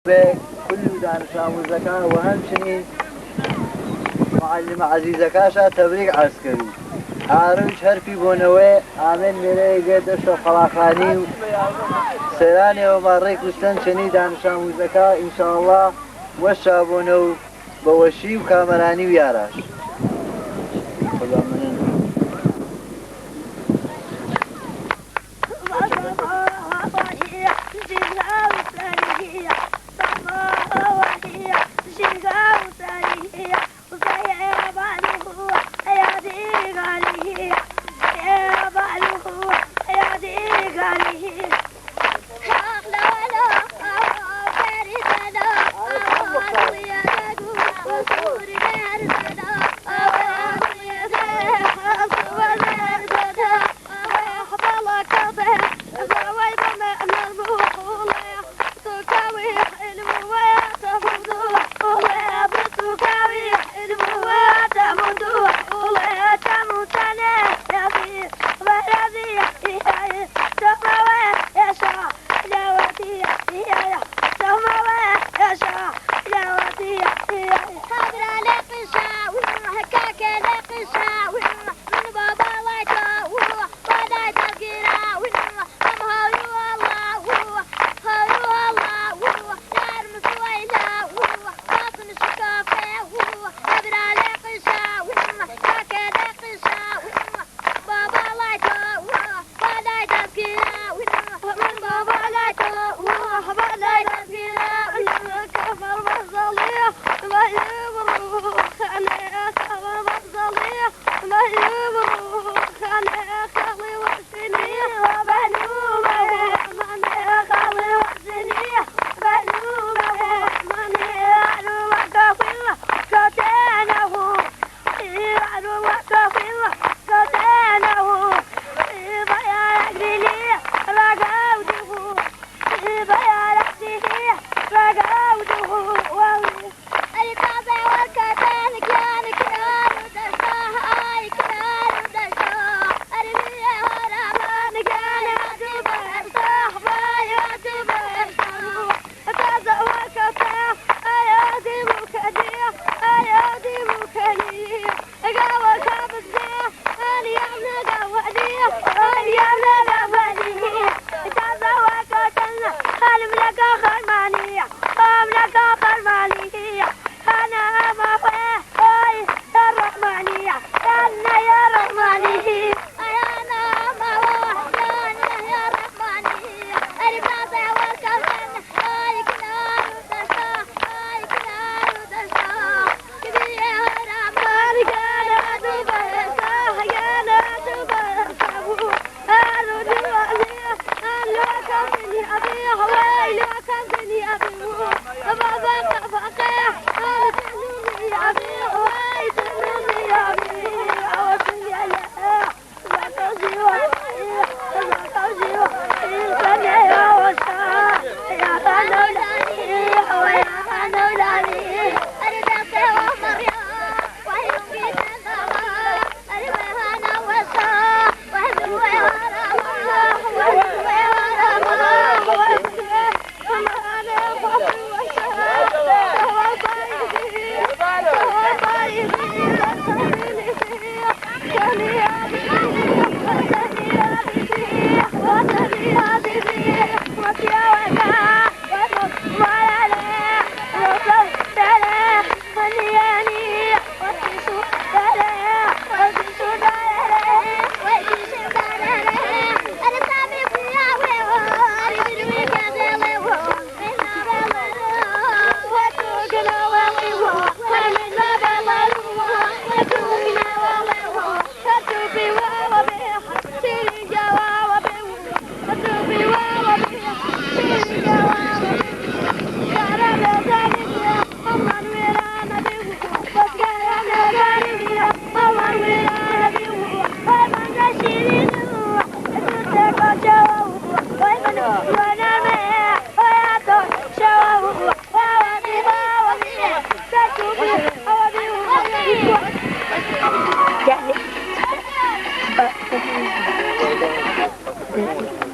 كل دانشا مزكا وهمشني معلم عزيزكاشا تبريك عسكري عارم شرفي بونوي عامل ميري قدش وخلاخاني سيراني وماريك وستن شني دانشا مزكا إن شاء الله وشابونو بوشي وكامراني وياراش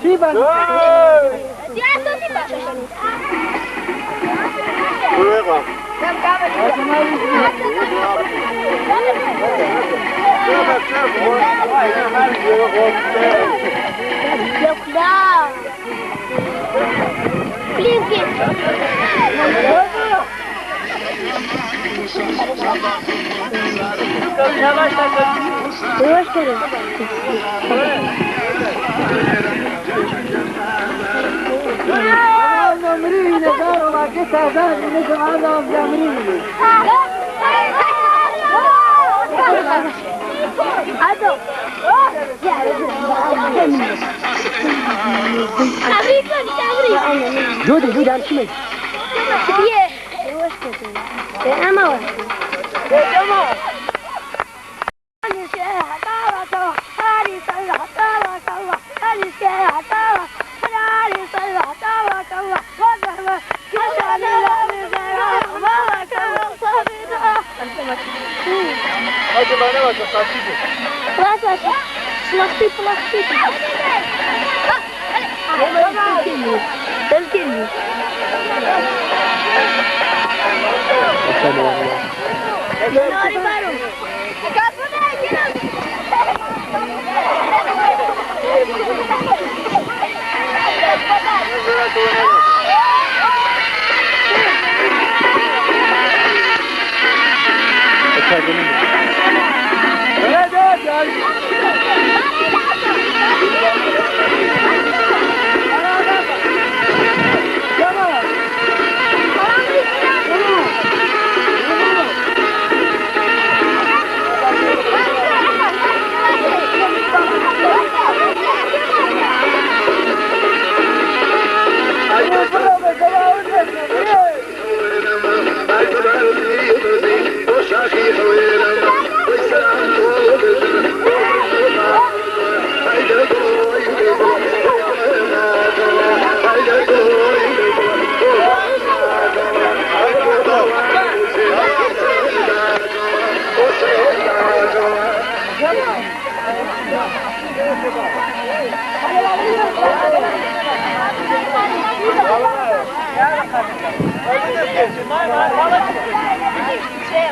Siapa? Dia tu جودي عن شمال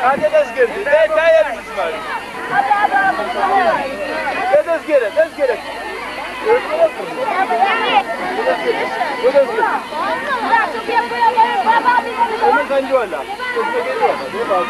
Hadi tezgirdi. Ne yerimiz var? Ne tezgire? Tezgire. Bu tezgire. Onun kancı var lan. Tezgire geliyor. Ne bak?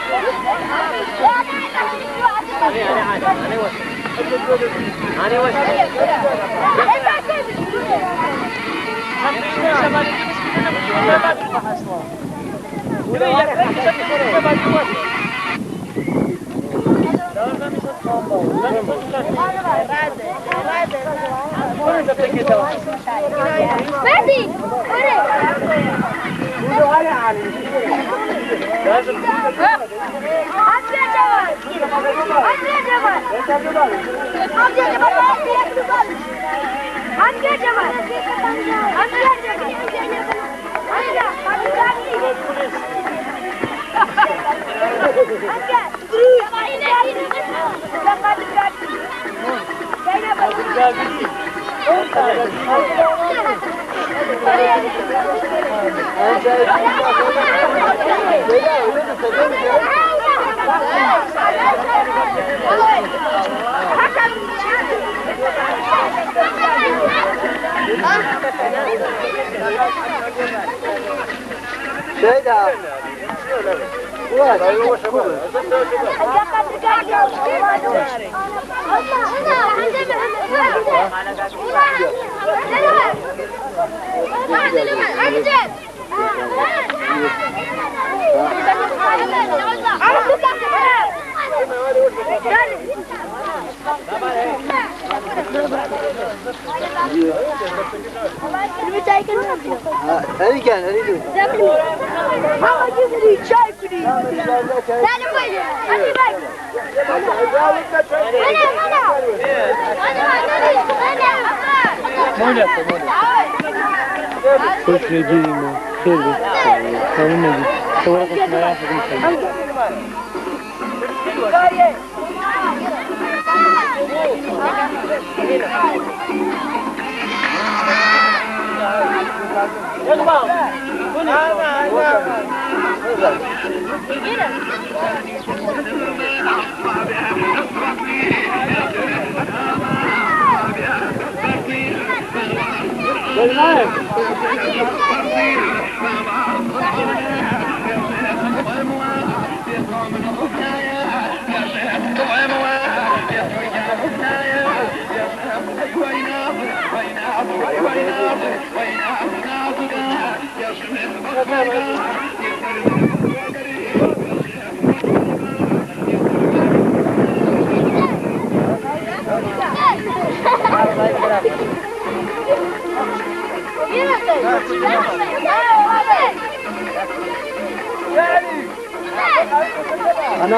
Şeyda. Ulan. Hadi gel, hadi dur. Hoş geldin. Şöyle. Tamam mı? Sonra konuşmaya yapalım sen.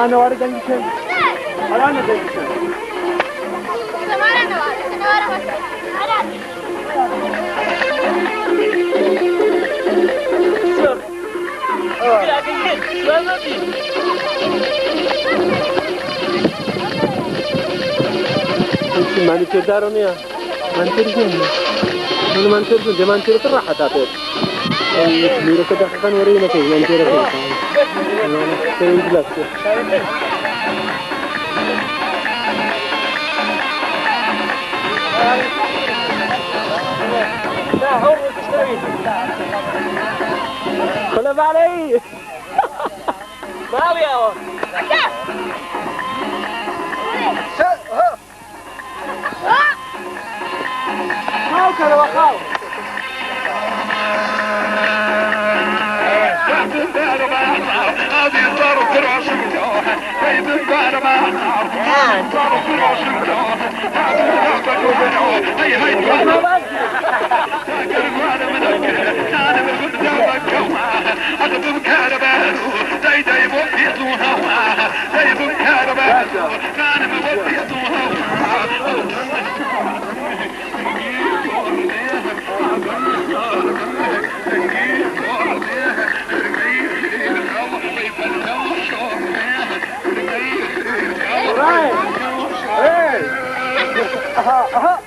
أنا وارد عندي شيء. أنا عندي شيء. ماني تداروني يا ماني ترجعني أنا ماني ترجعني ماني ترجعني راحة تعطيك ميرو كده كان ورينا كذا ماني ترجعني أنا كذا جلست خلف علي ما بيا كانوا وخاو هذه صاروا ترعى شمتوها كيف بعد ما صاروا ترعى شمتوها هاي هاي أنا بالخد بكوها أقدم كاربانو داي داي بوفيتوها داي بوم كاربانو أنا بوفيتوها Right. Hey. Aha.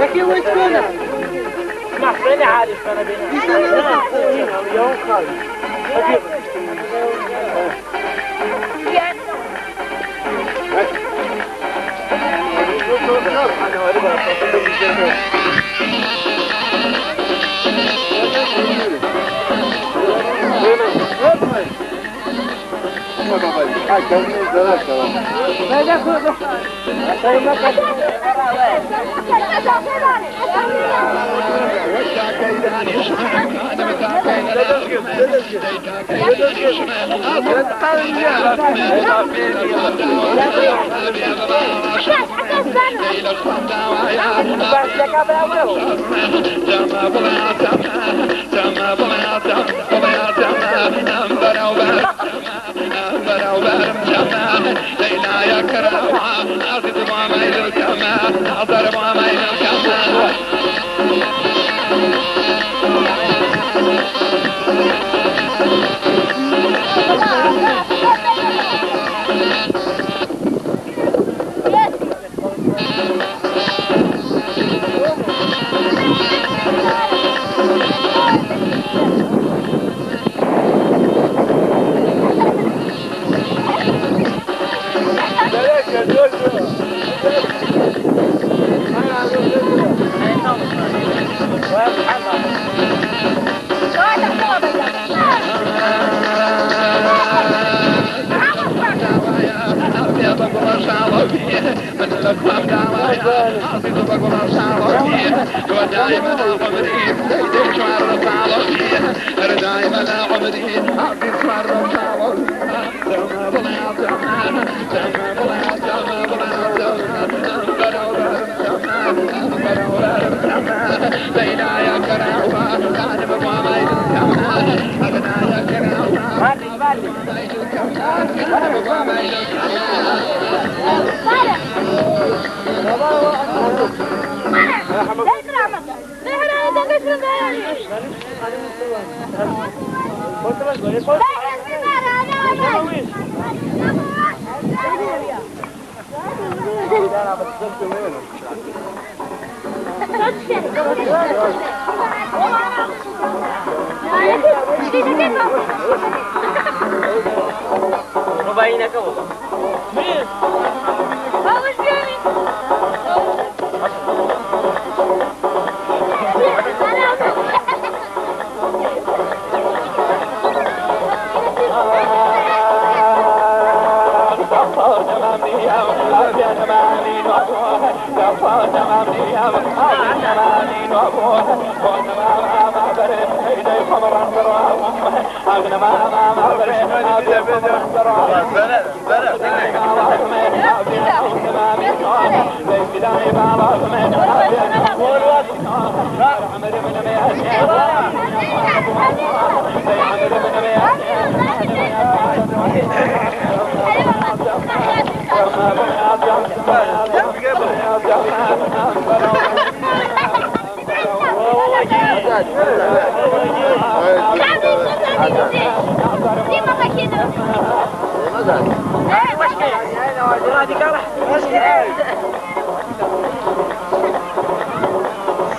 لكن وين تكون؟ ما حسيني عارف أنا بينا. اليوم خالص.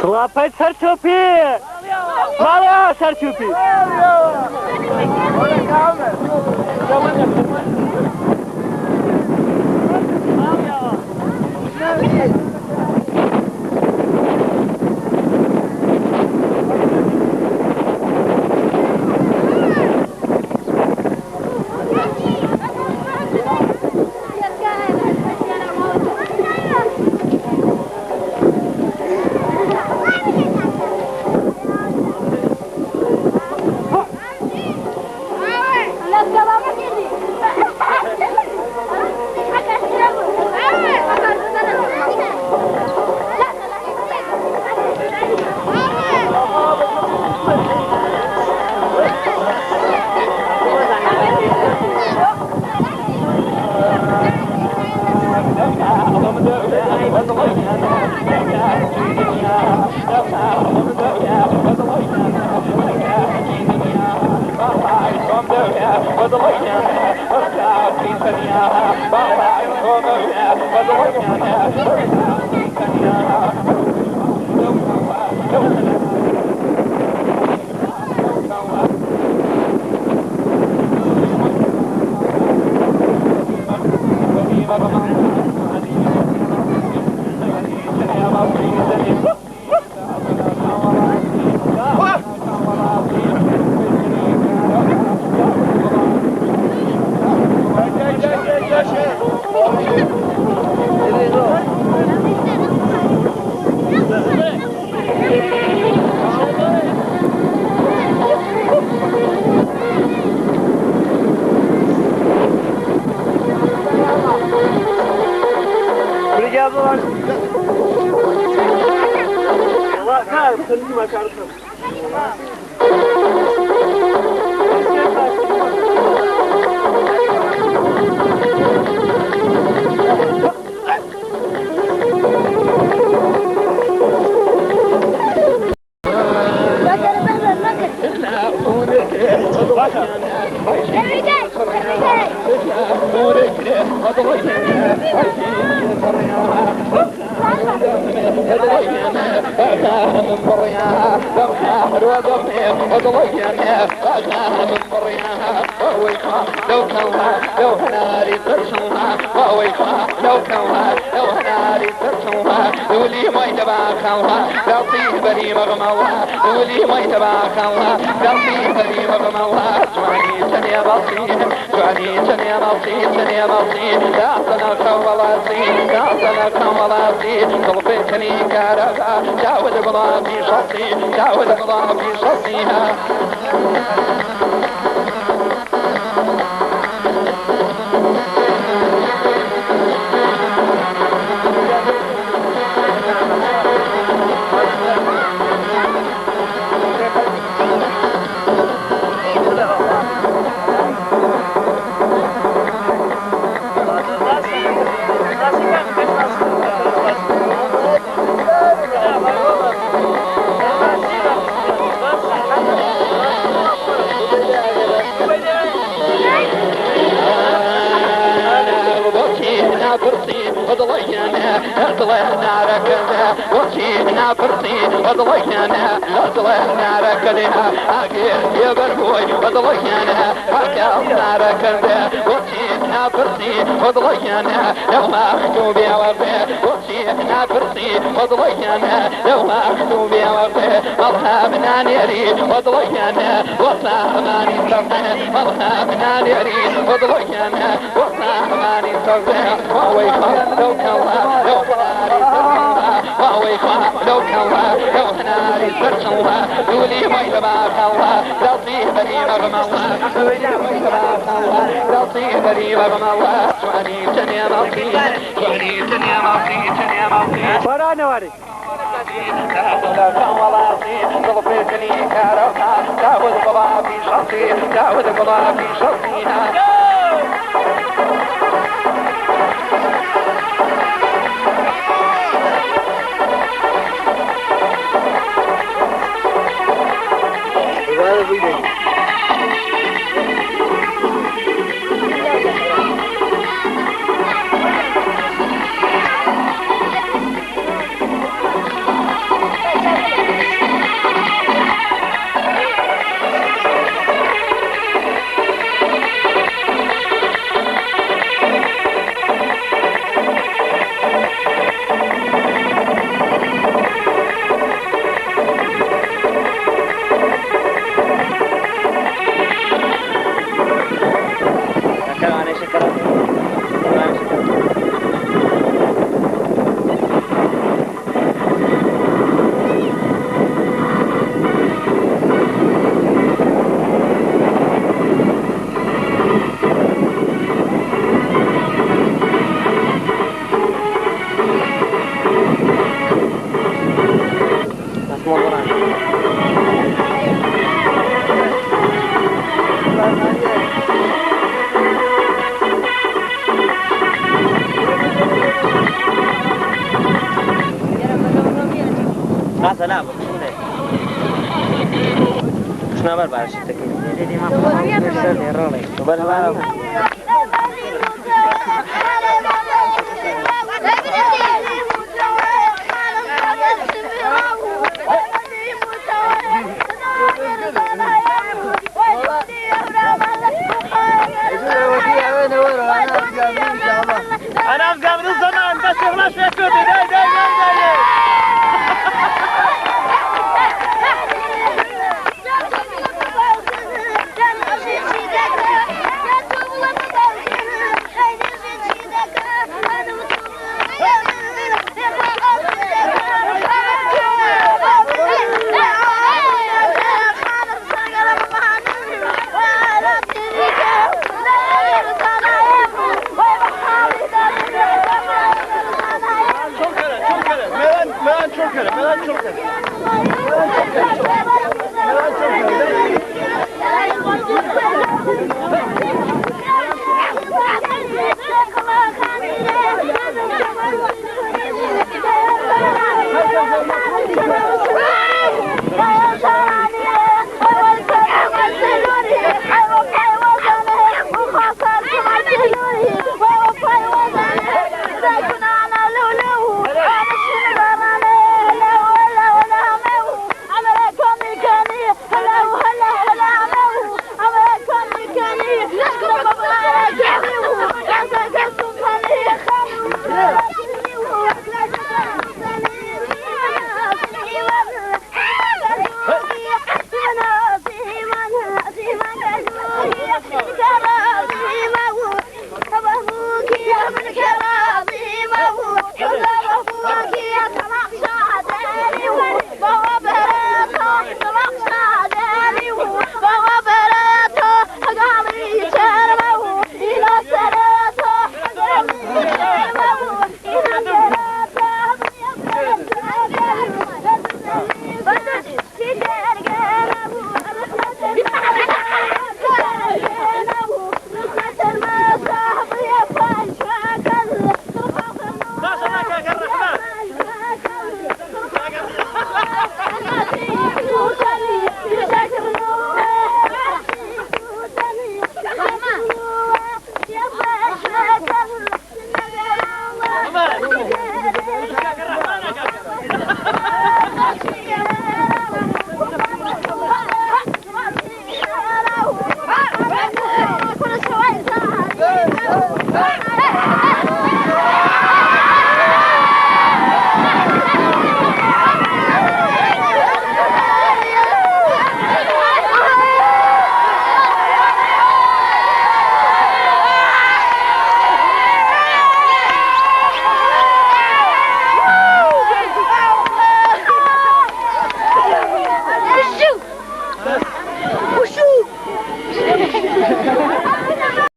Слапать сарчупи! Мало сарчупи! من برياها لو ساحر وقفني وضوينا فاتاها من برياها وهو يخاف لو كوها لو هناري ترسوها وهو يخاف لو كوها لو هناري ترسوها ولي ما يتباكوها لا طيب لي مغموها ولي ما يتباكوها لا طيب لي مغموها جواني سنيا بصير جواني سنيا بصير سنيا بصير لا صنع ولا صير لا صنع ولا صير طلبتني كاربا داود بلا في شخصي داود بلا في شخصيها طلعنا ركضها وكينا فرسين وضلينا طلعنا ركضها عقير يا بربوي وضلينا ركضنا ركضها وكينا فرسين وضلينا لو ما مكتوب يا وفي وكينا فرسين وضلينا لو ما مكتوب يا وفي مرحبنا نريد وضلينا وصاحباني صرنا مرحبنا نريد وضلينا وصاحباني صرنا وهو يخاف لو كوا لو وهو يخاف لو كوا لو هناري ترسوها دولي ما يتباكوها لا طيب لي مغموها دولي ما يتباكوها لا طيب لي مغموها شواني تنيا مصير شواني تنيا مصير تنيا مصير فرانا واري ضربتني كارثة داود بلا في شخصي داود بلا في شخصيها سلام شنو عمل بعد شتك انا افقع من الزمان بس يغلاش في كوتي داي داي داي Hey!